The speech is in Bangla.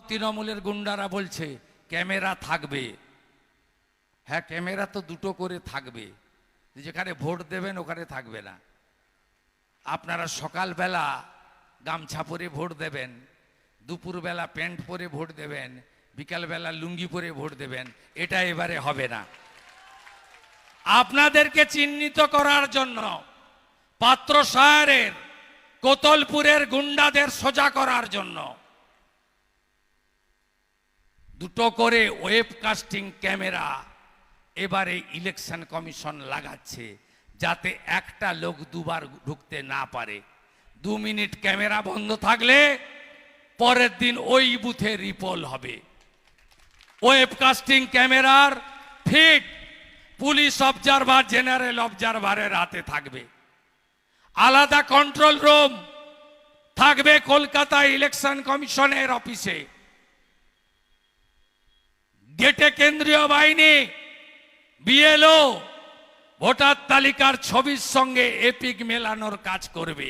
তৃণমূলের গুন্ডারা বলছে ক্যামেরা থাকবে। হ্যাঁ, ক্যামেরা তো দুটো করে থাকবে, যেখানে ভোট দেবেন ওখানে থাকবে না। আপনারা সকালবেলা গামছা পরে ভোট দেবেন, দুপুরবেলা প্যান্ট পরে ভোট দেবেন, বিকালবেলা লুঙ্গি পরে ভোট দেবেন, এটা এবারে হবে না। আপনাদেরকে চিহ্নিত করার জন্য পাত্র শহরের কোতলপুরের গুন্ডাদের সোজা করার জন্য দুটো করে ওয়েবকাস্টিং ক্যামেরা এবারে ইলেকশন কমিশন লাগাচ্ছে, যাতে একটা লোক দুবার ঢুকতে না পারে। 2 মিনিট ক্যামেরা বন্ধ থাকলে পরের দিন ওই বুথে রিপোল হবে। ওয়েবকাস্টিং ক্যামেরার ফিড পুলিশ অবজারভার, জেনারেল অবজারভারের হাতে থাকবে। আলাদা কন্ট্রোল রুম থাকবে কলকাতা ইলেকশন কমিশনের অফিসে। গেটে কেন্দ্রীয় বাহিনী, বিএলও ভোটার তালিকার ছবির সঙ্গে এপিক মেলানোর কাজ করবে।